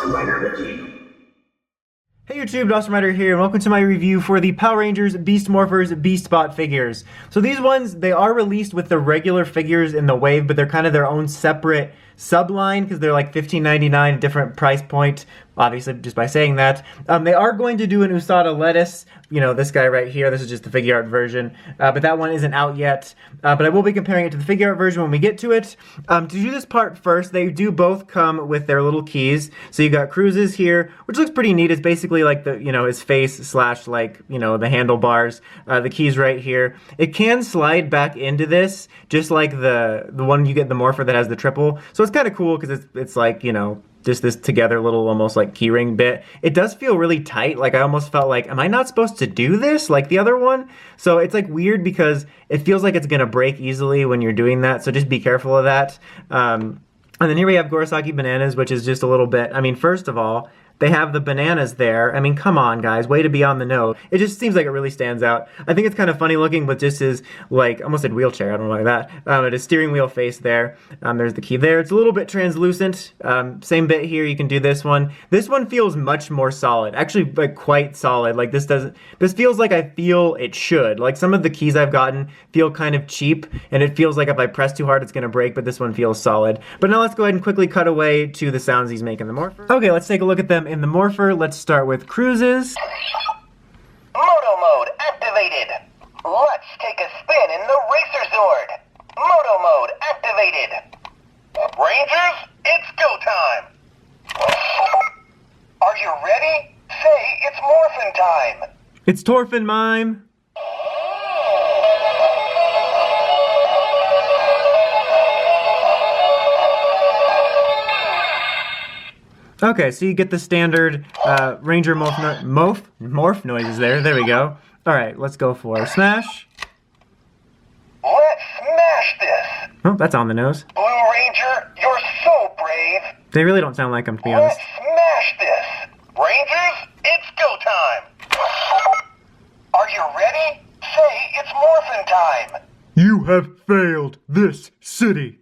Dawson Rider review. Hey YouTube, Dawson Rider here, and welcome to my review for the Power Rangers Beast Morphers BeastBot figures. So these ones, they are released with the regular figures in the wave, but they're kind of their own separate subline because they're like $15.99, different price point, obviously just by saying that. They are going to do an USADA lettuce, you know, this guy right here. This is just the figure art version, but that one isn't out yet. But I will be comparing it to the figure art version when we get to it. To do this part first, they do both come with their little keys. So you got Cruz's here, which looks pretty neat. It's basically like the, you know, his face slash like, you know, the handlebars. The keys right here. It can slide back into this, just like the one you get in the Morpher that has the triple. So it's kind of cool because it's like, you know, just this together little almost like keyring bit. It does feel really tight. Like I almost felt like, am I not supposed to do this like the other one? So it's like weird because it feels like it's gonna break easily when you're doing that. So just be careful of that. And then here we have Gorosaki Bananas, which is just a little bit, I mean, first of all, they have the bananas there. I mean, come on, guys. Way to be on the nose. It just seems like it really stands out. I think it's kind of funny looking with just his, like, almost said wheelchair. I don't know like that. His steering wheel face there. There's the key there. It's a little bit translucent. Same bit here. You can do this one. This one feels much more solid. Actually, like, quite solid. Like, this feels like I feel it should. Like, some of the keys I've gotten feel kind of cheap, and it feels like if I press too hard, it's going to break, but this one feels solid. But now let's go ahead and quickly cut away to the sounds he's making the Morpher. Okay, let's take a look at them in the Morpher. Let's start with Cruz's. Moto mode activated. Let's take a spin in the Racer Zord. Moto mode activated. Rangers, it's go time. Are you ready? Say it's morphin' time. It's Torfin Mime. Okay, so you get the standard Ranger morph noises there. There we go. All right, let's go for Smash. Let's smash this. Oh, that's on the nose. Blue Ranger, you're so brave. They really don't sound like them, to be honest. Let's smash this. Rangers, it's go time. Are you ready? Say it's morphin' time. You have failed this city.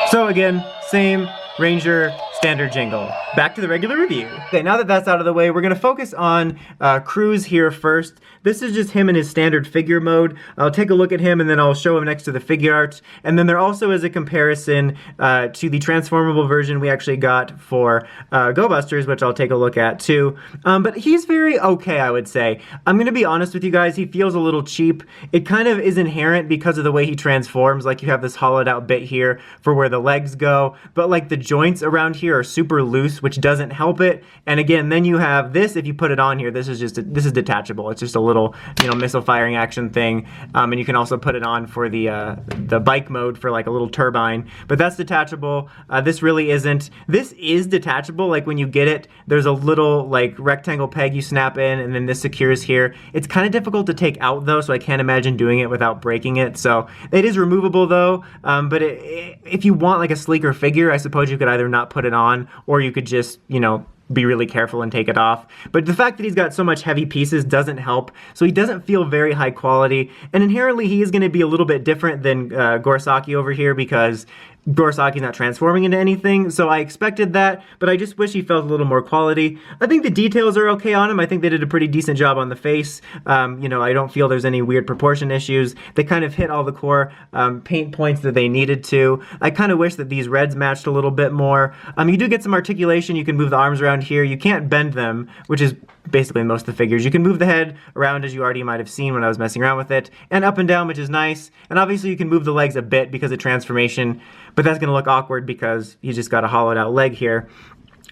So again, same Ranger standard jingle. Back to the regular review. Okay, now that that's out of the way, we're gonna focus on Cruz here first. This is just him in his standard figure mode. I'll take a look at him and then I'll show him next to the figure art. And then there also is a comparison to the transformable version we actually got for Go Busters, which I'll take a look at too. But he's very okay, I would say. I'm gonna be honest with you guys, he feels a little cheap. It kind of is inherent because of the way he transforms. Like you have this hollowed out bit here for where the legs go, but like the joints around here are super loose, which doesn't help it. And again, then you have this, if you put it on here, this is detachable. It's just a little, you know, missile firing action thing. And you can also put it on for the bike mode for like a little turbine, but that's detachable. This really isn't. This is detachable. Like when you get it, there's a little like rectangle peg you snap in and then this secures here. It's kind of difficult to take out though, so I can't imagine doing it without breaking it. So it is removable though, but if you want like a sleeker figure, I suppose you could either not put it on or you could just, you know, be really careful and take it off. But the fact that he's got so much heavy pieces doesn't help, so he doesn't feel very high quality, and inherently he is going to be a little bit different than Gorosaki over here because Gorosaki's not transforming into anything, so I expected that, but I just wish he felt a little more quality. I think the details are okay on him. I think they did a pretty decent job on the face. You know, I don't feel there's any weird proportion issues. They kind of hit all the core paint points that they needed to. I kind of wish that these reds matched a little bit more. You do get some articulation. You can move the arms around here. You can't bend them, which is basically most of the figures. You can move the head around, as you already might have seen when I was messing around with it, and up and down, which is nice. And obviously you can move the legs a bit because of transformation, but that's going to look awkward because he's just got a hollowed out leg here.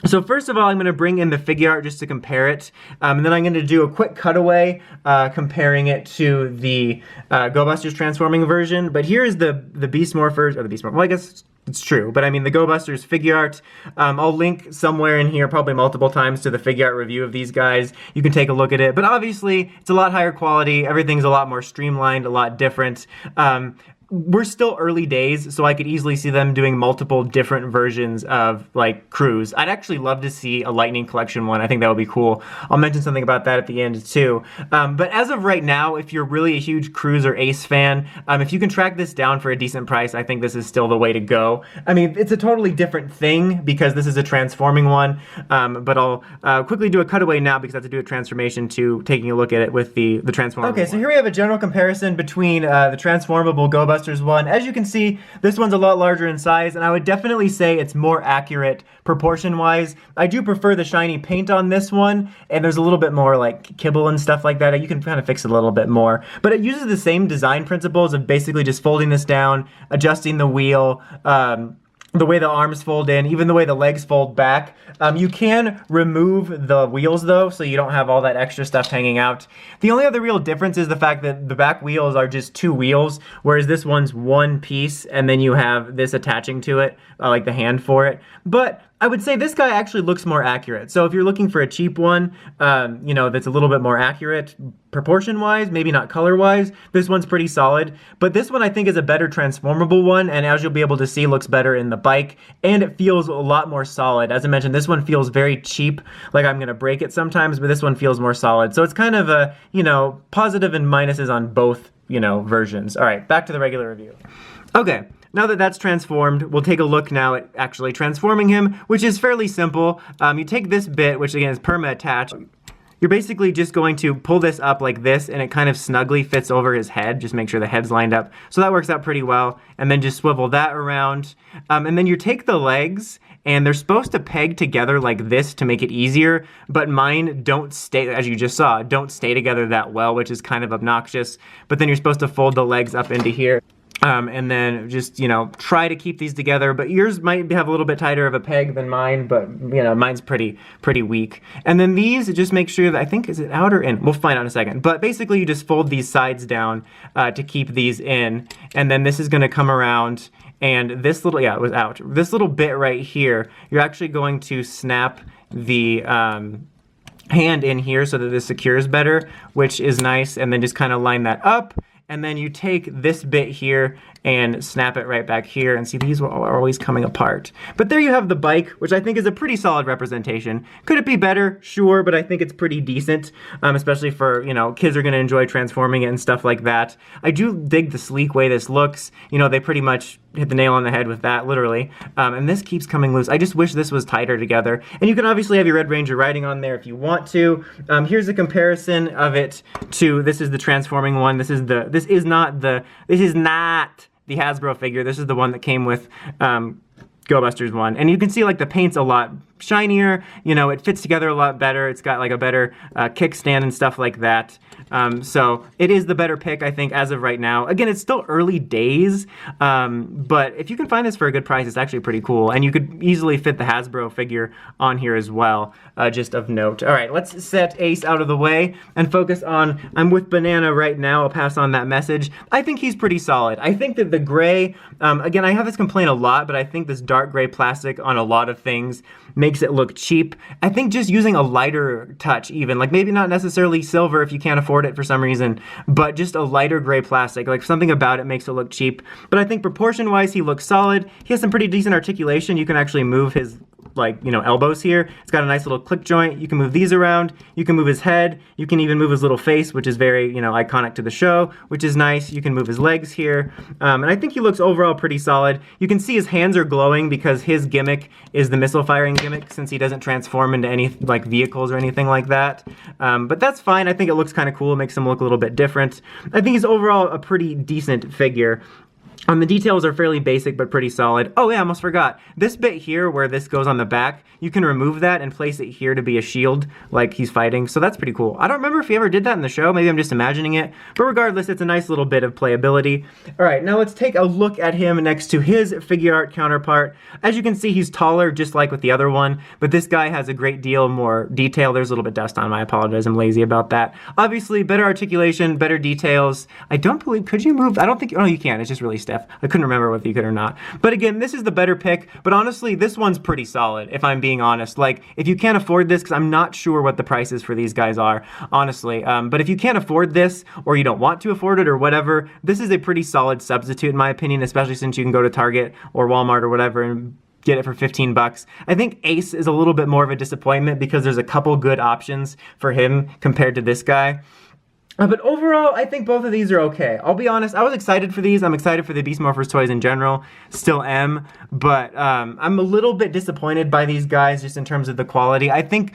So first of all, I'm going to bring in the figure art just to compare it, and then I'm going to do a quick cutaway comparing it to the Go Busters transforming version. But here is the Beast Morphers, or the Beast Morphers, well I guess it's true, but I mean the Go Busters figure art. I'll link somewhere in here, probably multiple times, to the figure art review of these guys. You can take a look at it, but obviously it's a lot higher quality, everything's a lot more streamlined, a lot different. we're still early days, so I could easily see them doing multiple different versions of like Crews. I'd actually love to see a Lightning Collection one. I think that would be cool. I'll mention something about that at the end too. But as of right now, if you're really a huge Crews or Ace fan, if you can track this down for a decent price, I think this is still the way to go. I mean, it's a totally different thing because this is a transforming one, but I'll quickly do a cutaway now because I have to do a transformation to taking a look at it with the transformable. Okay, so here we have a general comparison between the transformable Go Busters one. As you can see, this one's a lot larger in size, and I would definitely say it's more accurate proportion-wise. I do prefer the shiny paint on this one, and there's a little bit more like kibble and stuff like that. You can kind of fix it a little bit more, but it uses the same design principles of basically just folding this down, adjusting the wheel, the way the arms fold in, even the way the legs fold back. You can remove the wheels though, so you don't have all that extra stuff hanging out. The only other real difference is the fact that the back wheels are just 2 wheels, whereas this one's 1 piece, and then you have this attaching to it, like the hand for it. But I would say this guy actually looks more accurate. So if you're looking for a cheap one, you know, that's a little bit more accurate proportion-wise, maybe not color-wise, this one's pretty solid. But this one I think is a better transformable one, and as you'll be able to see, looks better in the bike, and it feels a lot more solid. As I mentioned, this one feels very cheap, like I'm gonna break it sometimes, but this one feels more solid. So it's kind of a, you know, positive and minuses on both, you know, versions. All right, back to the regular review. Okay. Now that that's transformed, we'll take a look now at actually transforming him, which is fairly simple. You take this bit, which again is perma-attached. You're basically just going to pull this up like this, and it kind of snugly fits over his head. Just make sure the head's lined up. So that works out pretty well. And then just swivel that around. And then you take the legs, and they're supposed to peg together like this to make it easier, but mine don't stay, as you just saw, don't stay together that well, which is kind of obnoxious. But then you're supposed to fold the legs up into here. And then just, you know, try to keep these together, but yours might have a little bit tighter of a peg than mine, but, you know, mine's pretty weak. And then these, just make sure that, I think, is it out or in? We'll find out in a second. But basically, you just fold these sides down to keep these in, and then this is going to come around, and this little, yeah, it was out. This little bit right here, you're actually going to snap the hand in here so that this secures better, which is nice, and then just kind of line that up. And then you take this bit here and snap it right back here, and see these are always coming apart. But there you have the bike, which I think is a pretty solid representation. Could it be better? Sure, but I think it's pretty decent, especially for, you know, kids are gonna enjoy transforming it and stuff like that. I do dig the sleek way this looks. You know, they pretty much hit the nail on the head with that, literally. And this keeps coming loose. I just wish this was tighter together. And you can obviously have your Red Ranger riding on there if you want to. Here's a comparison of it to, this is the transforming one. This is not the Hasbro figure. This is the one that came with Go Busters one. And you can see like the paint's a lot shinier, you know, it fits together a lot better. It's got like a better kickstand and stuff like that. So it is the better pick, I think, as of right now. Again, it's still early days, but if you can find this for a good price, it's actually pretty cool. And you could easily fit the Hasbro figure on here as well, just of note. All right, let's set Ace out of the way and focus on, I'm with Banana right now. I'll pass on that message. I think he's pretty solid. I think that the gray, again, I have this complaint a lot, but I think this dark gray plastic on a lot of things makes it look cheap. I think just using a lighter touch even, like maybe not necessarily silver if you can't afford it for some reason, but just a lighter gray plastic, like something about it makes it look cheap. But I think proportion-wise, he looks solid. He has some pretty decent articulation. You can actually move his, like, you know, elbows here. It's got a nice little click joint. You can move these around. You can move his head. You can even move his little face, which is very, you know, iconic to the show, which is nice. You can move his legs here. And I think he looks overall pretty solid. You can see his hands are glowing because his gimmick is the missile firing gimmick, since he doesn't transform into any, like, vehicles or anything like that. But that's fine. I think it looks kind of cool. It makes him look a little bit different. I think he's overall a pretty decent figure. The details are fairly basic, but pretty solid. Oh yeah, I almost forgot. This bit here, where this goes on the back, you can remove that and place it here to be a shield, like he's fighting, so that's pretty cool. I don't remember if he ever did that in the show, maybe I'm just imagining it, but regardless, it's a nice little bit of playability. All right, now let's take a look at him next to his figure art counterpart. As you can see, he's taller, just like with the other one, but this guy has a great deal more detail. There's a little bit of dust on him, I apologize, I'm lazy about that. Obviously, better articulation, better details. I don't believe, could you move? I don't think, oh, you can, it's just really stiff. PDF. I couldn't remember whether you could or not. But again, this is the better pick, but honestly, this one's pretty solid, if I'm being honest. Like, if you can't afford this, because I'm not sure what the prices for these guys are, honestly, but if you can't afford this, or you don't want to afford it, or whatever, this is a pretty solid substitute, in my opinion, especially since you can go to Target or Walmart or whatever and get it for 15 bucks. I think Ace is a little bit more of a disappointment because there's a couple good options for him compared to this guy. But overall, I think both of these are okay. I'll be honest, I was excited for these. I'm excited for the Beast Morphers toys in general. Still am. But I'm a little bit disappointed by these guys just in terms of the quality. I think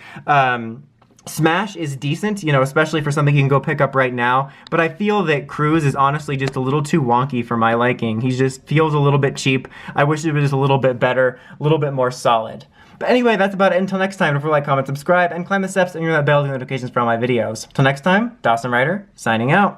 Smash is decent, you know, especially for something you can go pick up right now. But I feel that Cruz is honestly just a little too wonky for my liking. He just feels a little bit cheap. I wish it was just a little bit better, a little bit more solid. But anyway, that's about it. Until next time, don't forget to like, comment, subscribe, and climb the steps and ring that bell to get notifications for all my videos. Till next time, Dawson Ryder, signing out.